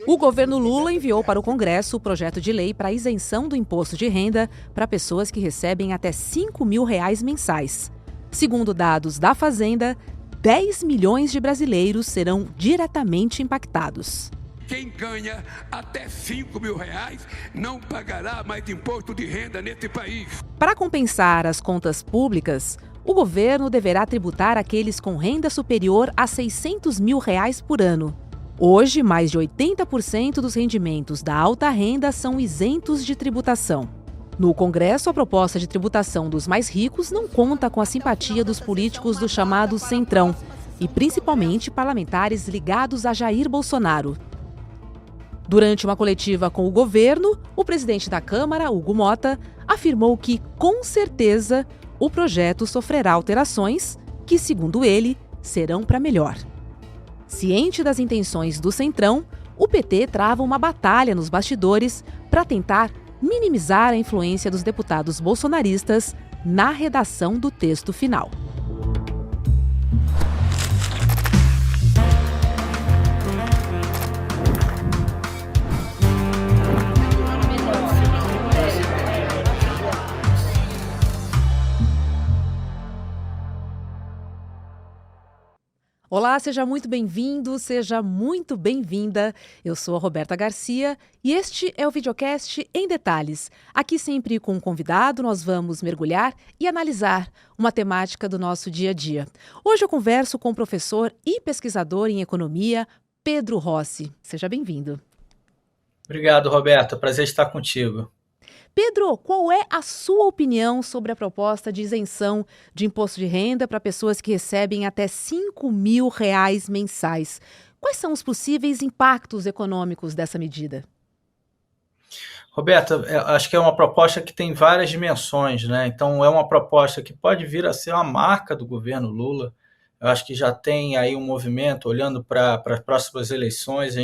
O governo Lula enviou para o Congresso o projeto de lei para a isenção do imposto de renda para pessoas que recebem até R$ 5.000 mensais. Segundo dados da Fazenda, 10 milhões de brasileiros serão diretamente impactados. Quem ganha até R$ 5.000 não pagará mais imposto de renda nesse país. Para compensar as contas públicas, o governo deverá tributar aqueles com renda superior a R$ 600 mil por ano. Hoje, mais de 80% dos rendimentos da alta renda são isentos de tributação. No Congresso, a proposta de tributação dos mais ricos não conta com a simpatia dos políticos do chamado Centrão, e principalmente parlamentares ligados a Jair Bolsonaro. Durante uma coletiva com o governo, o presidente da Câmara, Hugo Motta, afirmou que, com certeza, o projeto sofrerá alterações que, segundo ele, serão para melhor. Ciente das intenções do Centrão, o PT trava uma batalha nos bastidores para tentar minimizar a influência dos deputados bolsonaristas na redação do texto final. Olá, seja muito bem-vindo, seja muito bem-vinda. Eu sou a Roberta Garcia e este é o videocast Em Detalhes. Aqui sempre com um convidado nós vamos mergulhar e analisar uma temática do nosso dia a dia. Hoje eu converso com o professor e pesquisador em economia, Pedro Rossi. Seja bem-vindo. Obrigado, Roberta. Prazer estar contigo. Pedro, qual é a sua opinião sobre a proposta de isenção de imposto de renda para pessoas que recebem até R$ 5.000 mensais? Quais são os possíveis impactos econômicos dessa medida? Roberta, acho que é uma proposta que tem várias dimensões, né? Então, é uma proposta que pode vir a ser uma marca do governo Lula. Eu acho que já tem aí um movimento, olhando para as próximas eleições,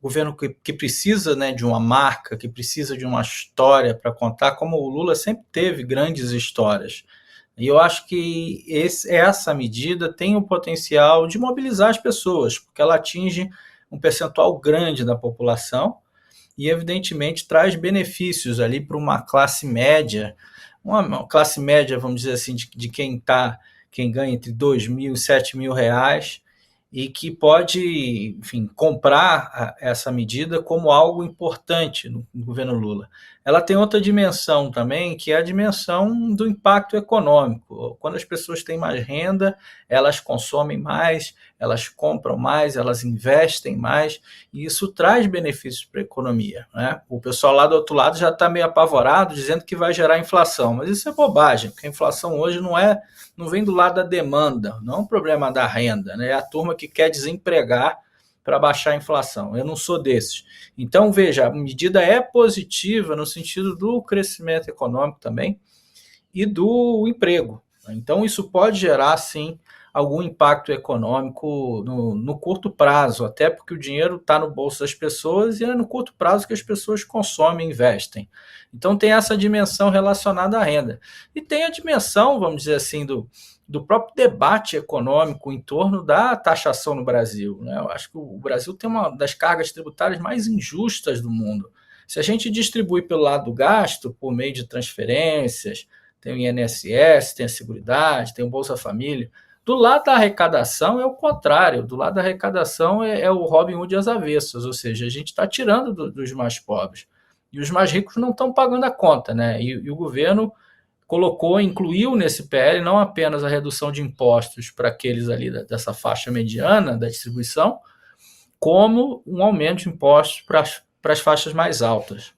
o governo que precisa, né, de uma marca, que precisa de uma história para contar, como o Lula sempre teve grandes histórias. E eu acho que essa medida tem o potencial de mobilizar as pessoas, porque ela atinge um percentual grande da população e, evidentemente, traz benefícios ali para uma classe média, vamos dizer assim, de quem ganha entre R$ 2.000 e R$ 7.000, e que pode, enfim, comprar essa medida como algo importante no governo Lula. Ela tem outra dimensão também, que é a dimensão do impacto econômico. Quando as pessoas têm mais renda, elas consomem mais, elas compram mais, elas investem mais, e isso traz benefícios para a economia, né? O pessoal lá do outro lado já está meio apavorado, dizendo que vai gerar inflação, mas isso é bobagem, porque a inflação hoje não vem do lado da demanda, não é um problema da renda, né? É a turma que quer desempregar para baixar a inflação. Eu não sou desses. Então, veja, a medida é positiva no sentido do crescimento econômico também e do emprego. Então, isso pode gerar, sim, algum impacto econômico no curto prazo, até porque o dinheiro está no bolso das pessoas e é no curto prazo que as pessoas consomem e investem. Então, tem essa dimensão relacionada à renda. E tem a dimensão, vamos dizer assim, do próprio debate econômico em torno da taxação no Brasil, né? Eu acho que o Brasil tem uma das cargas tributárias mais injustas do mundo. Se a gente distribui pelo lado do gasto, por meio de transferências, tem o INSS, tem a Seguridade, tem o Bolsa Família, do lado da arrecadação é o contrário. Do lado da arrecadação é o Robin Hood às avessas, ou seja, a gente está tirando dos mais pobres. E os mais ricos não estão pagando a conta, né? E o governo incluiu nesse PL não apenas a redução de impostos para aqueles ali dessa faixa mediana da distribuição, como um aumento de impostos para as faixas mais altas.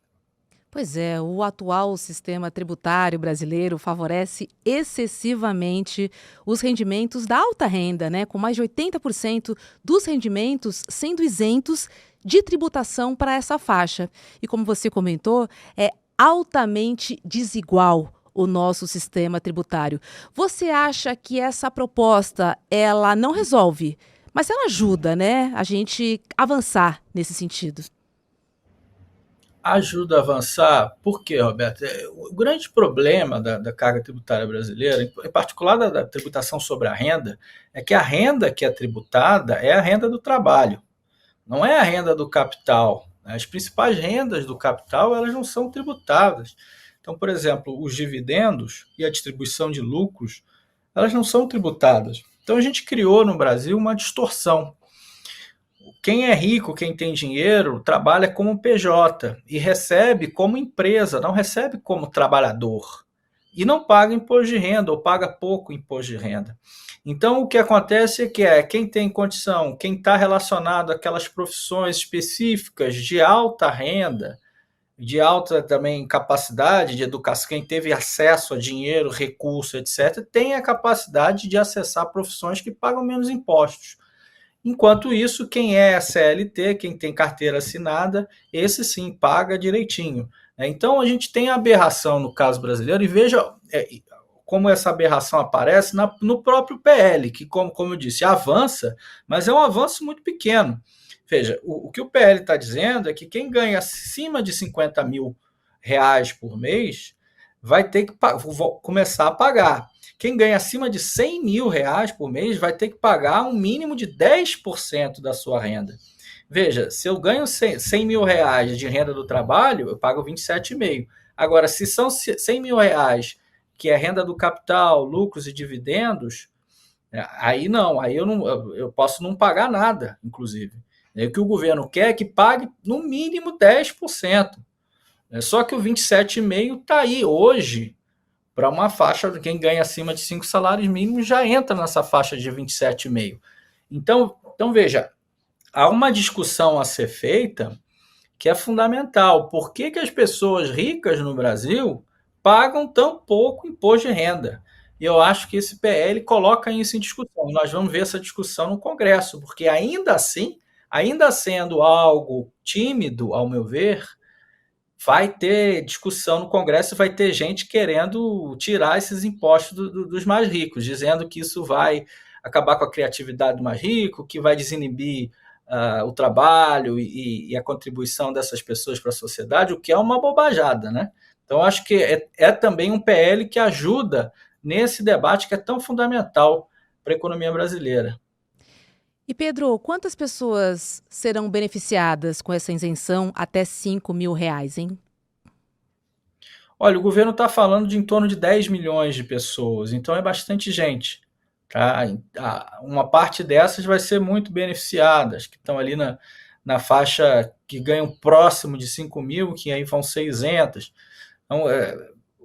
Pois é, o atual sistema tributário brasileiro favorece excessivamente os rendimentos da alta renda, né? Com mais de 80% dos rendimentos sendo isentos de tributação para essa faixa. E como você comentou, é altamente desigual o nosso sistema tributário. Você acha que essa proposta, ela não resolve, mas ela ajuda, né, a gente avançar nesse sentido? Ajuda a avançar, por quê, Roberto? O grande problema da carga tributária brasileira, em particular da tributação sobre a renda, é que a renda que é tributada é a renda do trabalho. não é a renda do capital. As principais rendas do capital, elas não são tributadas. Então, por exemplo, os dividendos e a distribuição de lucros, elas não são tributadas. Então, a gente criou no Brasil uma distorção. Quem é rico, quem tem dinheiro, trabalha como PJ e recebe como empresa, não recebe como trabalhador. E não paga imposto de renda, ou paga pouco imposto de renda. Então, o que acontece é que quem tem condição, quem está relacionado àquelas profissões específicas de alta renda, de alta também capacidade de educação, quem teve acesso a dinheiro, recurso, etc., tem a capacidade de acessar profissões que pagam menos impostos. Enquanto isso, quem é CLT, quem tem carteira assinada, esse sim paga direitinho. Então, a gente tem a aberração no caso brasileiro, e veja como essa aberração aparece no próprio PL, que, como eu disse, avança, mas é um avanço muito pequeno. Veja, o que o PL está dizendo é que quem ganha acima de 50 mil reais por mês vai ter que começar a pagar. Quem ganha acima de 100 mil reais por mês vai ter que pagar um mínimo de 10% da sua renda. Veja, se eu ganho 100 mil reais de renda do trabalho, eu pago 27,5. Agora, se são 100 mil reais, que é renda do capital, lucros e dividendos, aí não, aí eu posso não pagar nada, inclusive. O que o governo quer é que pague no mínimo 10%. Só que o 27,5 está aí hoje, para uma faixa de quem ganha acima de 5 salários mínimos já entra nessa faixa de 27,5. Então, veja, há uma discussão a ser feita que é fundamental. Por que as pessoas ricas no Brasil pagam tão pouco imposto de renda? E eu acho que esse PL coloca isso em discussão. Nós vamos ver essa discussão no Congresso, porque ainda assim, ainda sendo algo tímido, ao meu ver, vai ter discussão no Congresso, vai ter gente querendo tirar esses impostos dos mais ricos, dizendo que isso vai acabar com a criatividade do mais rico, que vai desinibir o trabalho e a contribuição dessas pessoas para a sociedade, o que é uma bobajada, né? Então, acho que é também um PL que ajuda nesse debate que é tão fundamental para a economia brasileira. E Pedro, quantas pessoas serão beneficiadas com essa isenção até 5 mil reais, hein? Olha, o governo está falando de em torno de 10 milhões de pessoas, então é bastante gente. Tá? Uma parte dessas vai ser muito beneficiada, que estão ali na faixa que ganham próximo de 5 mil, que aí vão ser isentas. Então,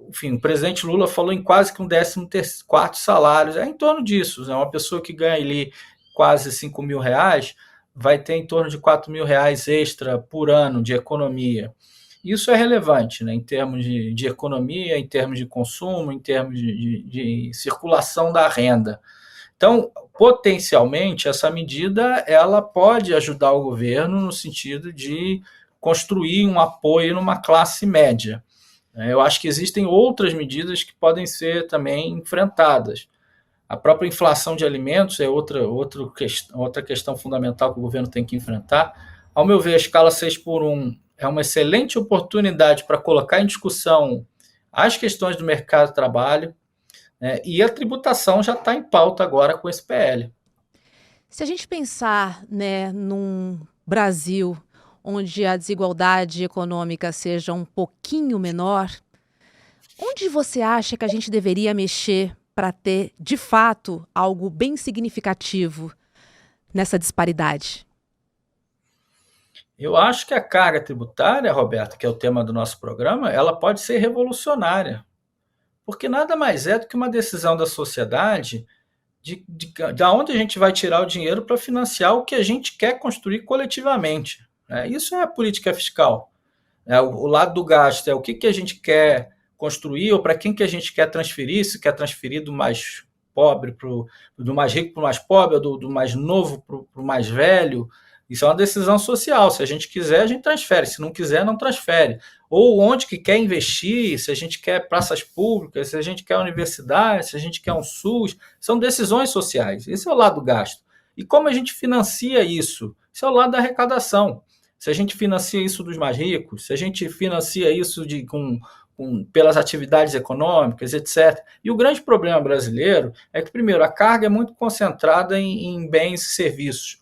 enfim, o presidente Lula falou em quase que um 14º salário, é em torno disso, né? Uma pessoa que ganha ali quase 5 mil reais vai ter em torno de 4 mil reais extra por ano de economia. Isso é relevante, né, em termos de economia, em termos de consumo, em termos de circulação da renda. Então, potencialmente, essa medida ela pode ajudar o governo no sentido de construir um apoio numa classe média. Eu acho que existem outras medidas que podem ser também enfrentadas. A própria inflação de alimentos é outra questão fundamental que o governo tem que enfrentar. Ao meu ver, a escala 6x1 é uma excelente oportunidade para colocar em discussão as questões do mercado de trabalho, e a tributação já está em pauta agora com esse PL. Se a gente pensar, né, num Brasil onde a desigualdade econômica seja um pouquinho menor, onde você acha que a gente deveria mexer para ter, de fato, algo bem significativo nessa disparidade? Eu acho que a carga tributária, Roberto, que é o tema do nosso programa, ela pode ser revolucionária, porque nada mais é do que uma decisão da sociedade de onde a gente vai tirar o dinheiro para financiar o que a gente quer construir coletivamente. Isso é a política fiscal. O lado do gasto é o que a gente quer construir ou para quem que a gente quer transferir, se quer transferir do mais pobre do mais rico para o mais pobre, ou do mais novo para o mais velho. Isso é uma decisão social. Se a gente quiser, a gente transfere. Se não quiser, não transfere. Ou onde que quer investir, se a gente quer praças públicas, se a gente quer universidade, se a gente quer um SUS. São decisões sociais. Esse é o lado do gasto. E como a gente financia isso? Esse é o lado da arrecadação. Se a gente financia isso dos mais ricos, se a gente financia isso pelas atividades econômicas, etc. E o grande problema brasileiro é que, primeiro, a carga é muito concentrada em bens e serviços.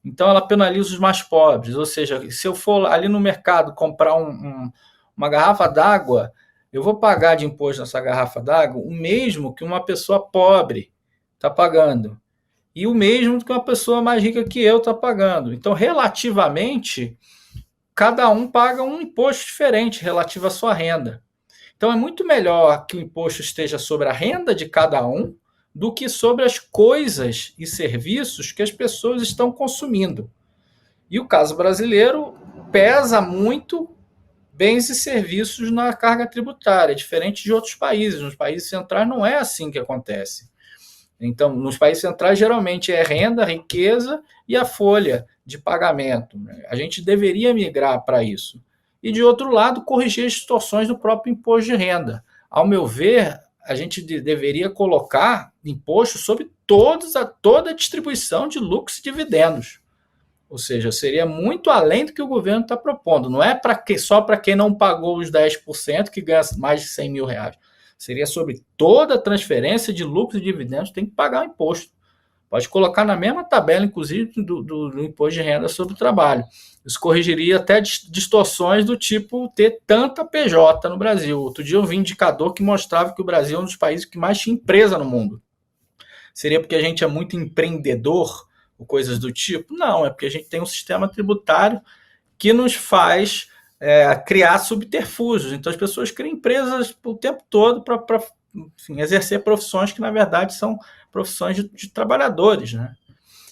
Então, ela penaliza os mais pobres. Ou seja, se eu for ali no mercado comprar uma garrafa d'água, eu vou pagar de imposto nessa garrafa d'água o mesmo que uma pessoa pobre está pagando. E o mesmo que uma pessoa mais rica que eu está pagando. Então, relativamente, cada um paga um imposto diferente relativo à sua renda. Então, é muito melhor que o imposto esteja sobre a renda de cada um do que sobre as coisas e serviços que as pessoas estão consumindo. E o caso brasileiro pesa muito bens e serviços na carga tributária, diferente de outros países. Nos países centrais não é assim que acontece. Então, nos países centrais, geralmente é renda, riqueza e a folha de pagamento. A gente deveria migrar para isso. E, de outro lado, corrigir as distorções do próprio imposto de renda. Ao meu ver, a gente deveria colocar imposto sobre toda a distribuição de lucros e dividendos. Ou seja, seria muito além do que o governo está propondo. Não é só para quem não pagou os 10% que ganha mais de 100 mil reais. Seria sobre toda a transferência de lucros e dividendos, tem que pagar o imposto. Pode colocar na mesma tabela, inclusive, do imposto de renda sobre o trabalho. Isso corrigiria até distorções do tipo ter tanta PJ no Brasil. Outro dia eu vi um indicador que mostrava que o Brasil é um dos países que mais tinha empresa no mundo. Seria porque a gente é muito empreendedor ou coisas do tipo? Não, é porque a gente tem um sistema tributário que nos faz criar subterfúgios. Então as pessoas criam empresas o tempo todo para exercer profissões que, na verdade, são profissões de trabalhadores, né?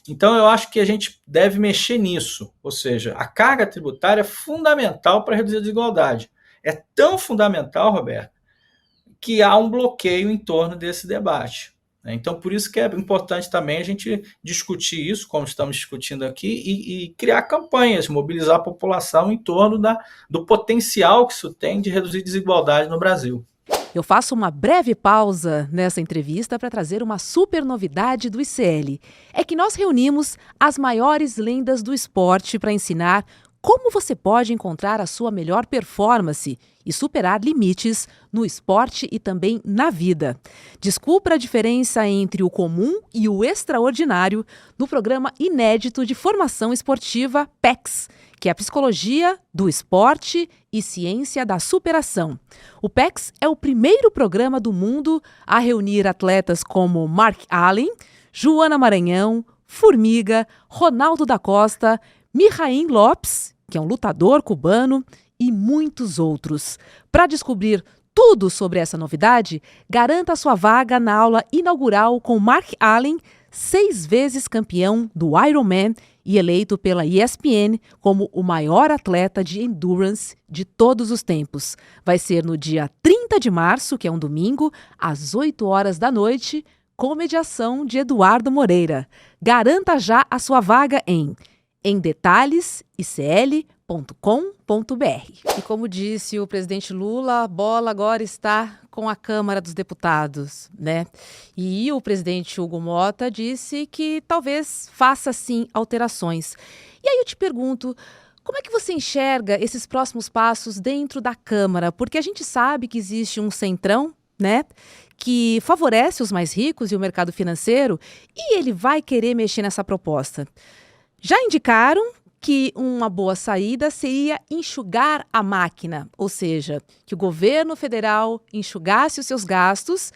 Então, eu acho que a gente deve mexer nisso. Ou seja, a carga tributária é fundamental para reduzir a desigualdade. É tão fundamental, Roberto, que há um bloqueio em torno desse debate. Então, por isso que é importante também a gente discutir isso, como estamos discutindo aqui, e criar campanhas, mobilizar a população em torno do potencial que isso tem de reduzir desigualdade no Brasil. Eu faço uma breve pausa nessa entrevista para trazer uma super novidade do ICL. É que nós reunimos as maiores lendas do esporte para ensinar como você pode encontrar a sua melhor performance e superar limites no esporte e também na vida. Descubra a diferença entre o comum e o extraordinário no programa inédito de formação esportiva PEX, que é a Psicologia do Esporte e Ciência da Superação. O PEX é o primeiro programa do mundo a reunir atletas como Mark Allen, Joana Maranhão, Formiga, Ronaldo da Costa, Mijaín Lopes, que é um lutador cubano, e muitos outros. Para descobrir tudo sobre essa novidade, garanta sua vaga na aula inaugural com Mark Allen, 6 vezes campeão do Ironman e eleito pela ESPN como o maior atleta de endurance de todos os tempos. Vai ser no dia 30 de março, que é um domingo, às 8 horas da noite, com mediação de Eduardo Moreira. Garanta já a sua vaga em detalhes.icl.com.br. E como disse o presidente Lula, a bola agora está com a Câmara dos Deputados, né? E o presidente Hugo Motta disse que talvez faça sim alterações. E aí eu te pergunto, como é que você enxerga esses próximos passos dentro da Câmara? Porque a gente sabe que existe um centrão, né, que favorece os mais ricos e o mercado financeiro, e ele vai querer mexer nessa proposta. Já indicaram que uma boa saída seria enxugar a máquina, ou seja, que o governo federal enxugasse os seus gastos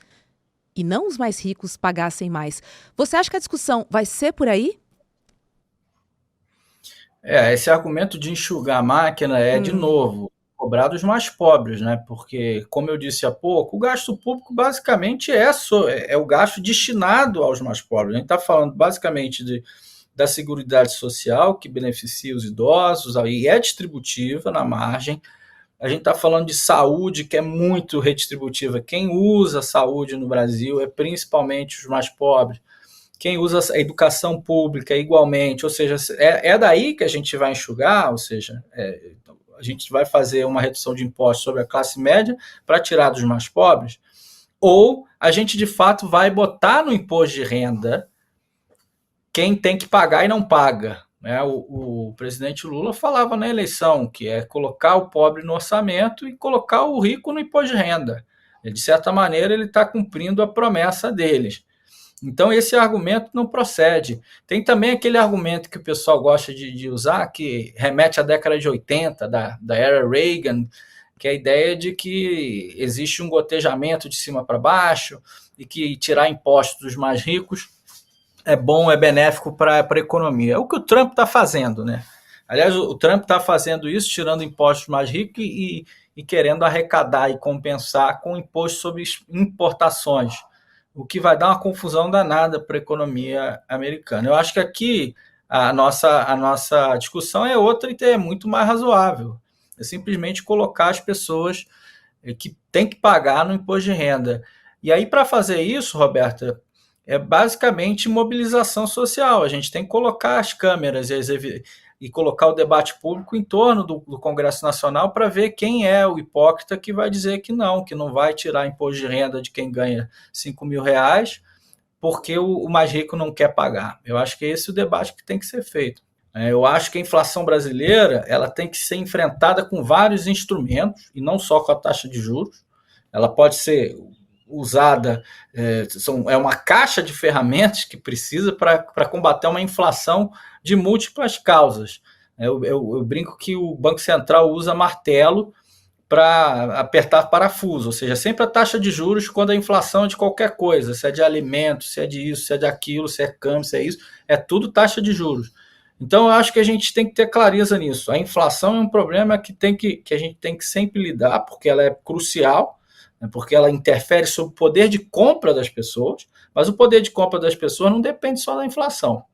e não os mais ricos pagassem mais. Você acha que a discussão vai ser por aí? Esse argumento de enxugar a máquina de novo, cobrar dos mais pobres, né? Porque, como eu disse há pouco, o gasto público basicamente é o gasto destinado aos mais pobres. A gente está falando basicamente da Seguridade Social, que beneficia os idosos, aí é distributiva na margem. A gente está falando de saúde, que é muito redistributiva. Quem usa saúde no Brasil é principalmente os mais pobres. Quem usa a educação pública igualmente, ou seja, é daí que a gente vai enxugar, ou seja, a gente vai fazer uma redução de impostos sobre a classe média para tirar dos mais pobres, ou a gente de fato vai botar no imposto de renda quem tem que pagar e não paga. Né? O presidente Lula falava na eleição que é colocar o pobre no orçamento e colocar o rico no imposto de renda. De certa maneira, ele está cumprindo a promessa deles. Então, esse argumento não procede. Tem também aquele argumento que o pessoal gosta de usar, que remete à década de 80, da era Reagan, que é a ideia de que existe um gotejamento de cima para baixo e que tirar impostos dos mais ricos é bom, é benéfico para a economia. É o que o Trump está fazendo, né? Aliás, o Trump está fazendo isso, tirando impostos mais ricos e querendo arrecadar e compensar com imposto sobre importações, o que vai dar uma confusão danada para a economia americana. Eu acho que aqui a nossa discussão é outra e é muito mais razoável. É simplesmente colocar as pessoas que têm que pagar no imposto de renda. E aí, para fazer isso, Roberta, é basicamente mobilização social. A gente tem que colocar as câmeras e colocar o debate público em torno do Congresso Nacional para ver quem é o hipócrita que vai dizer que não vai tirar imposto de renda de quem ganha R$ 5.000 porque o mais rico não quer pagar. Eu acho que esse é o debate que tem que ser feito. Eu acho que a inflação brasileira ela tem que ser enfrentada com vários instrumentos, e não só com a taxa de juros. Ela pode ser usada, é uma caixa de ferramentas que precisa para combater uma inflação de múltiplas causas. Eu brinco que o Banco Central usa martelo para apertar parafuso, ou seja, sempre a taxa de juros quando a inflação é de qualquer coisa, se é de alimentos, se é de isso, se é de aquilo, se é câmbio, se é isso, é tudo taxa de juros. Então, eu acho que a gente tem que ter clareza nisso. A inflação é um problema que a gente tem que sempre lidar, porque ela é crucial, né, porque ela interfere sobre o poder de compra das pessoas, mas o poder de compra das pessoas não depende só da inflação,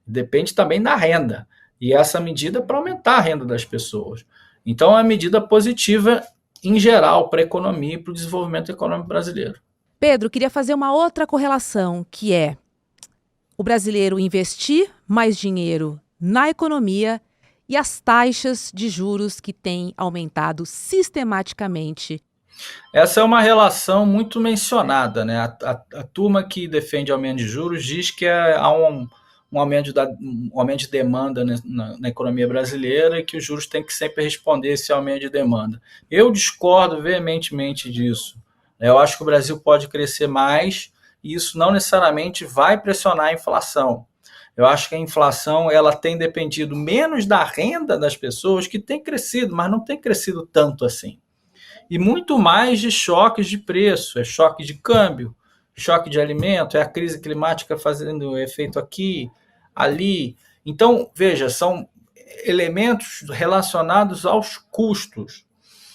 depende também da renda. E essa medida é para aumentar a renda das pessoas. Então, é uma medida positiva em geral para a economia e para o desenvolvimento econômico brasileiro. Pedro, queria fazer uma outra correlação, que é o brasileiro investir mais dinheiro na economia e as taxas de juros que têm aumentado sistematicamente. Essa é uma relação muito mencionada, né? A turma que defende aumento de juros diz que há um aumento de demanda na economia brasileira e que os juros têm que sempre responder esse aumento de demanda. Eu discordo veementemente disso. Eu acho que o Brasil pode crescer mais e isso não necessariamente vai pressionar a inflação. Eu acho que a inflação ela tem dependido menos da renda das pessoas, que tem crescido, mas não tem crescido tanto assim. E muito mais de choques de preço, é choque de câmbio, choque de alimento, é a crise climática fazendo efeito aqui, ali. Então, veja, são elementos relacionados aos custos.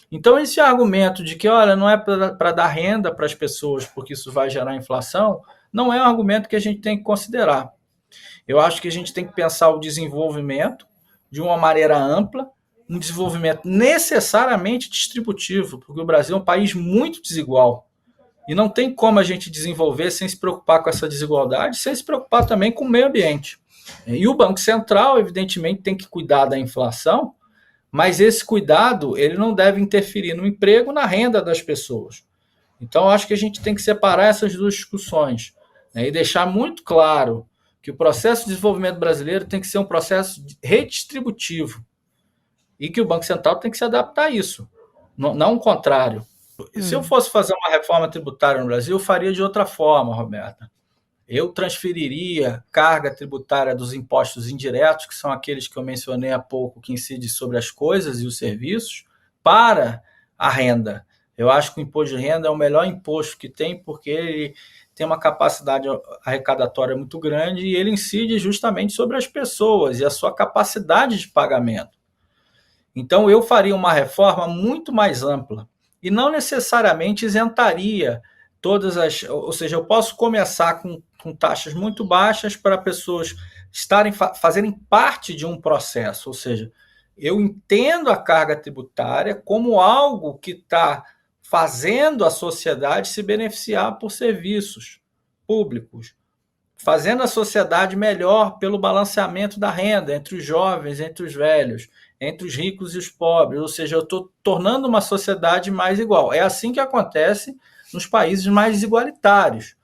Então, esse argumento de que, olha, não é para dar renda para as pessoas porque isso vai gerar inflação, não é um argumento que a gente tem que considerar. Eu acho que a gente tem que pensar o desenvolvimento de uma maneira ampla, um desenvolvimento necessariamente distributivo, porque o Brasil é um país muito desigual. E não tem como a gente desenvolver sem se preocupar com essa desigualdade, sem se preocupar também com o meio ambiente. E o Banco Central, evidentemente, tem que cuidar da inflação, mas esse cuidado ele não deve interferir no emprego, na renda das pessoas. Então, eu acho que a gente tem que separar essas duas discussões, né, e deixar muito claro que o processo de desenvolvimento brasileiro tem que ser um processo redistributivo e que o Banco Central tem que se adaptar a isso, não o contrário. Se eu fosse fazer uma reforma tributária no Brasil, eu faria de outra forma, Roberta. Eu transferiria carga tributária dos impostos indiretos, que são aqueles que eu mencionei há pouco, que incidem sobre as coisas e os serviços, para a renda. Eu acho que o imposto de renda é o melhor imposto que tem, porque ele tem uma capacidade arrecadatória muito grande e ele incide justamente sobre as pessoas e a sua capacidade de pagamento. Então, eu faria uma reforma muito mais ampla e não necessariamente isentaria todas as... Ou seja, eu posso começar com taxas muito baixas para pessoas fazerem parte de um processo. Ou seja, eu entendo a carga tributária como algo que está fazendo a sociedade se beneficiar por serviços públicos, fazendo a sociedade melhor pelo balanceamento da renda entre os jovens, entre os velhos, entre os ricos e os pobres. Ou seja, eu estou tornando uma sociedade mais igual. É assim que acontece nos países mais desigualitários.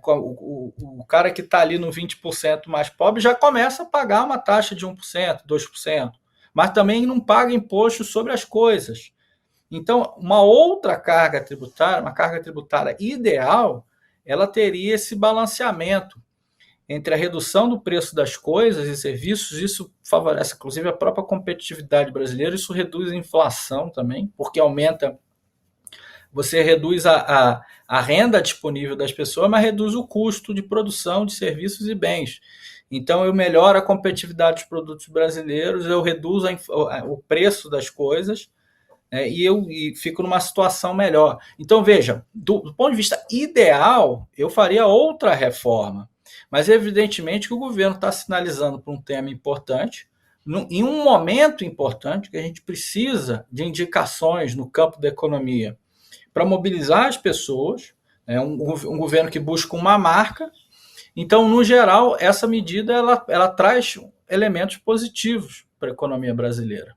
O cara que está ali no 20% mais pobre já começa a pagar uma taxa de 1%, 2%, mas também não paga imposto sobre as coisas. Então, uma outra carga tributária, uma carga tributária ideal, ela teria esse balanceamento entre a redução do preço das coisas e serviços. Isso favorece, inclusive, a própria competitividade brasileira, isso reduz a inflação também, porque você reduz a renda disponível das pessoas, mas reduz o custo de produção de serviços e bens. Então, eu melhoro a competitividade dos produtos brasileiros, eu reduzo o preço das coisas, e fico numa situação melhor. Então, veja, do ponto de vista ideal, eu faria outra reforma, mas evidentemente que o governo está sinalizando para um tema importante, em um momento importante, que a gente precisa de indicações no campo da economia para mobilizar as pessoas, um governo que busca uma marca. Então, no geral, essa medida ela traz elementos positivos para a economia brasileira.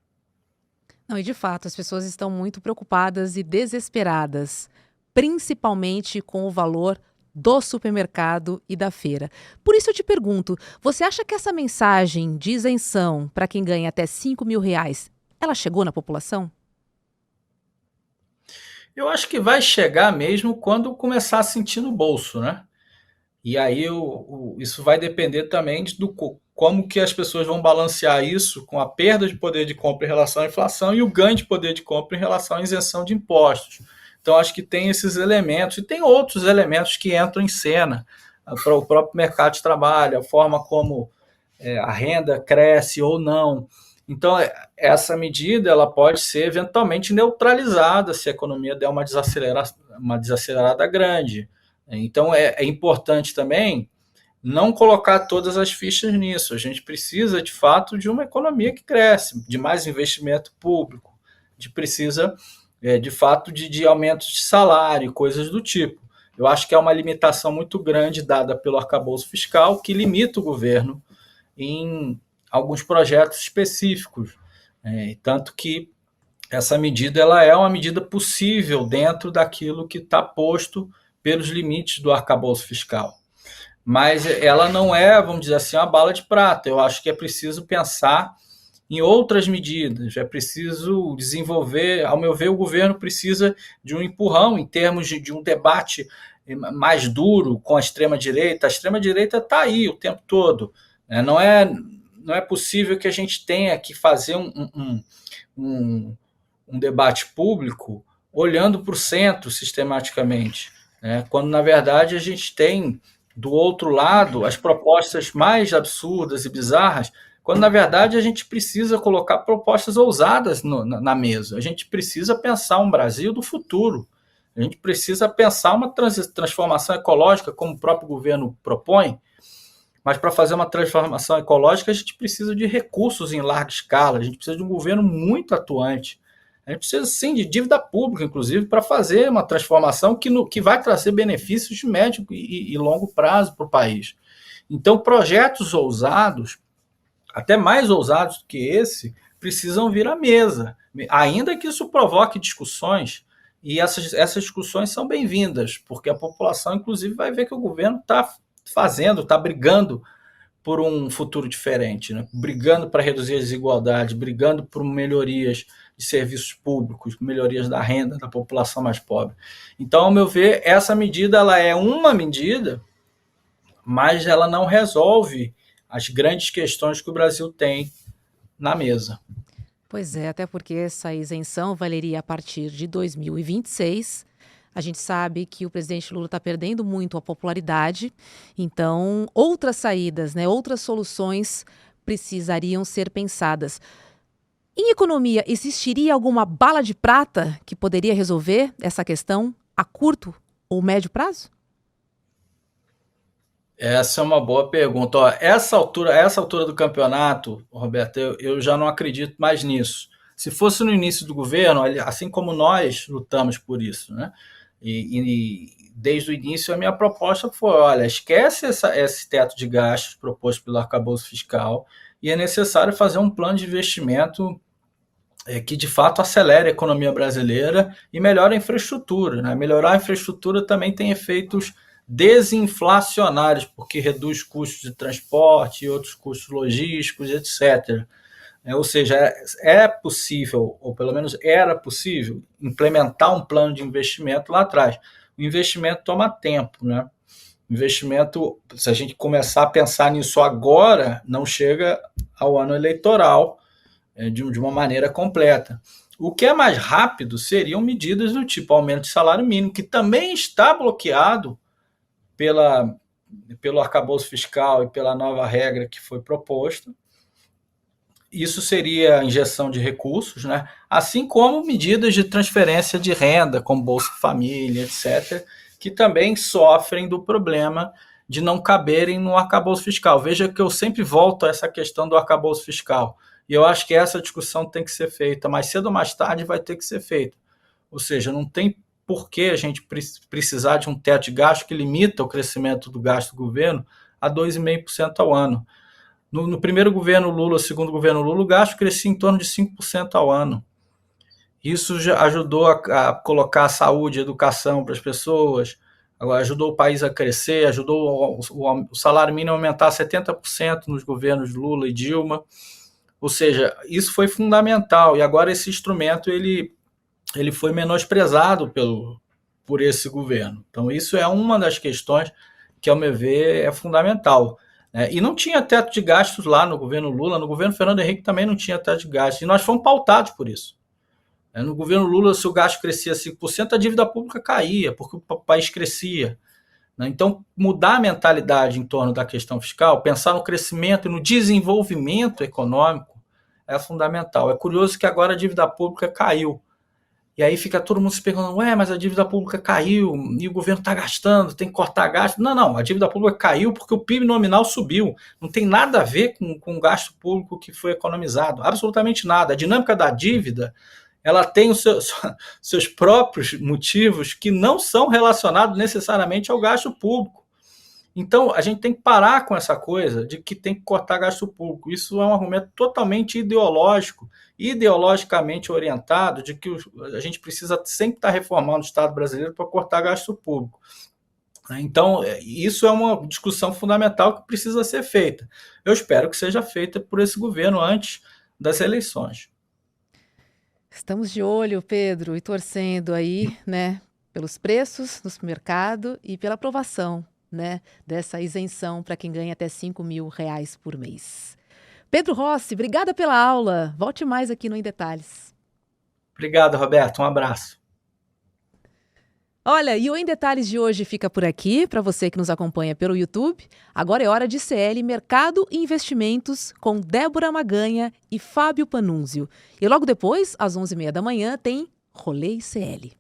Não, e de fato, as pessoas estão muito preocupadas e desesperadas, principalmente com o valor do supermercado e da feira. Por isso eu te pergunto, você acha que essa mensagem de isenção para quem ganha até R$ 5.000, ela chegou na população? Eu acho que vai chegar mesmo quando começar a sentir no bolso, né? E aí isso vai depender também como que as pessoas vão balancear isso com a perda de poder de compra em relação à inflação e o ganho de poder de compra em relação à isenção de impostos. Então, acho que tem esses elementos, e tem outros elementos que entram em cena, para o próprio mercado de trabalho, a forma como a renda cresce ou não. Então, essa medida ela pode ser eventualmente neutralizada se a economia der uma desacelerada grande. Então, é importante também não colocar todas as fichas nisso. A gente precisa, de fato, de uma economia que cresce, de mais investimento público, a gente precisa, de fato, de aumentos de salário, coisas do tipo. Eu acho que é uma limitação muito grande dada pelo arcabouço fiscal que limita o governo em alguns projetos específicos. Tanto que essa medida ela é uma medida possível dentro daquilo que está posto pelos limites do arcabouço fiscal. Mas ela não é, vamos dizer assim, uma bala de prata. Eu acho que é preciso pensar em outras medidas, é preciso desenvolver, ao meu ver, o governo precisa de um empurrão em termos de um debate mais duro com a extrema-direita. A extrema-direita está aí o tempo todo. Não é possível que a gente tenha que fazer um debate público olhando para o centro sistematicamente, quando, na verdade, a gente tem, do outro lado, as propostas mais absurdas e bizarras, quando, na verdade, a gente precisa colocar propostas ousadas na mesa. A gente precisa pensar um Brasil do futuro. A gente precisa pensar uma transformação ecológica, como o próprio governo propõe, mas para fazer uma transformação ecológica a gente precisa de recursos em larga escala, a gente precisa de um governo muito atuante. A gente precisa, sim, de dívida pública, inclusive, para fazer uma transformação que vai trazer benefícios de médio e longo prazo para o país. Então, projetos ousados, até mais ousados do que esse, precisam vir à mesa, ainda que isso provoque discussões, e essas discussões são bem-vindas, porque a população, inclusive, vai ver que o governo está brigando por um futuro diferente, né? Brigando para reduzir as desigualdades, brigando por melhorias de serviços públicos, melhorias da renda da população mais pobre. Então, ao meu ver, essa medida ela é uma medida, mas ela não resolve as grandes questões que o Brasil tem na mesa. Pois é, até porque essa isenção valeria a partir de 2026. A gente sabe que o presidente Lula está perdendo muito a popularidade, então outras saídas, outras soluções precisariam ser pensadas. Em economia, existiria alguma bala de prata que poderia resolver essa questão a curto ou médio prazo? Essa é uma boa pergunta. Ó, essa altura do campeonato, Roberto, eu já não acredito mais nisso. Se fosse no início do governo, assim como nós lutamos por isso, né? E desde o início a minha proposta foi, olha, esquece esse teto de gastos proposto pelo arcabouço fiscal e é necessário fazer um plano de investimento que de fato acelere a economia brasileira e melhore a infraestrutura, né? Melhorar a infraestrutura também tem efeitos desinflacionários, porque reduz custos de transporte e outros custos logísticos, etc. Ou seja, é possível, ou pelo menos era possível, implementar um plano de investimento lá atrás. O investimento toma tempo, né? Investimento, se a gente começar a pensar nisso agora, não chega ao ano eleitoral de uma maneira completa. O que é mais rápido seriam medidas do tipo aumento de salário mínimo, que também está bloqueado pelo arcabouço fiscal e pela nova regra que foi proposta. Isso seria injeção de recursos, né? Assim como medidas de transferência de renda, como Bolsa Família, etc., que também sofrem do problema de não caberem no arcabouço fiscal. Veja que eu sempre volto a essa questão do arcabouço fiscal. E eu acho que essa discussão tem que ser feita. Mais cedo ou mais tarde vai ter que ser feita. Ou seja, não tem por que a gente precisar de um teto de gasto que limita o crescimento do gasto do governo a 2,5% ao ano. No primeiro governo Lula, segundo governo Lula, o gasto crescia em torno de 5% ao ano. Isso já ajudou a colocar a saúde e a educação para as pessoas, ajudou o país a crescer, ajudou o salário mínimo a aumentar 70% nos governos Lula e Dilma. Ou seja, isso foi fundamental. E agora esse instrumento ele foi menosprezado por esse governo. Então isso é uma das questões que, ao meu ver, é fundamental. E não tinha teto de gastos lá no governo Lula, no governo Fernando Henrique também não tinha teto de gastos, e nós fomos pautados por isso. No governo Lula, se o gasto crescia 5%, a dívida pública caía, porque o país crescia. Então, mudar a mentalidade em torno da questão fiscal, pensar no crescimento e no desenvolvimento econômico é fundamental. É curioso que agora a dívida pública caiu. E aí fica todo mundo se perguntando, mas a dívida pública caiu e o governo está gastando, tem que cortar gasto. Não, a dívida pública caiu porque o PIB nominal subiu. Não tem nada a ver com o gasto público que foi economizado, absolutamente nada. A dinâmica da dívida, ela tem os seus próprios motivos que não são relacionados necessariamente ao gasto público. Então, a gente tem que parar com essa coisa de que tem que cortar gasto público. Isso é um argumento totalmente ideológico, ideologicamente orientado, de que a gente precisa sempre estar reformando o Estado brasileiro para cortar gasto público. Então, isso é uma discussão fundamental que precisa ser feita. Eu espero que seja feita por esse governo antes das eleições. Estamos de olho, Pedro, e torcendo aí, né, pelos preços no mercado e pela aprovação, né, dessa isenção para quem ganha até R$5.000 por mês. Pedro Rossi, obrigada pela aula. Volte mais aqui no Em Detalhes. Obrigado, Roberto. Um abraço. Olha, e o Em Detalhes de hoje fica por aqui. Para você que nos acompanha pelo YouTube, agora é hora de CL Mercado e Investimentos com Débora Maganha e Fábio Panunzio. E logo depois, às 11h30 da manhã, tem Rolê ICL.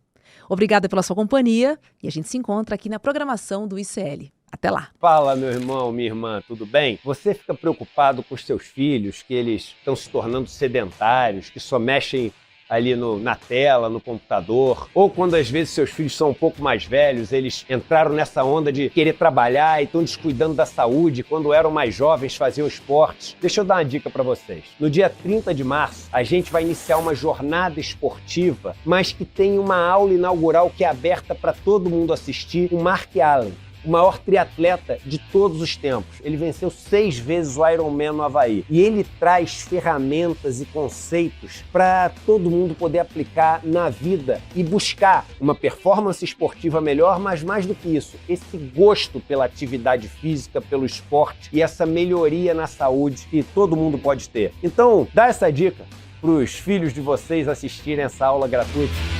Obrigada pela sua companhia e a gente se encontra aqui na programação do ICL. Até lá. Fala, meu irmão, minha irmã, tudo bem? Você fica preocupado com os seus filhos, que eles estão se tornando sedentários, que só mexem ali na tela, no computador, ou quando às vezes seus filhos são um pouco mais velhos, eles entraram nessa onda de querer trabalhar e estão descuidando da saúde, quando eram mais jovens faziam esportes. Deixa eu dar uma dica para vocês. No dia 30 de março, a gente vai iniciar uma jornada esportiva, mas que tem uma aula inaugural que é aberta para todo mundo assistir, o Mark Allen, o maior triatleta de todos os tempos. Ele venceu 6 vezes o Ironman no Havaí. E ele traz ferramentas e conceitos para todo mundo poder aplicar na vida e buscar uma performance esportiva melhor, mas mais do que isso, esse gosto pela atividade física, pelo esporte e essa melhoria na saúde que todo mundo pode ter. Então, dá essa dica para os filhos de vocês assistirem essa aula gratuita.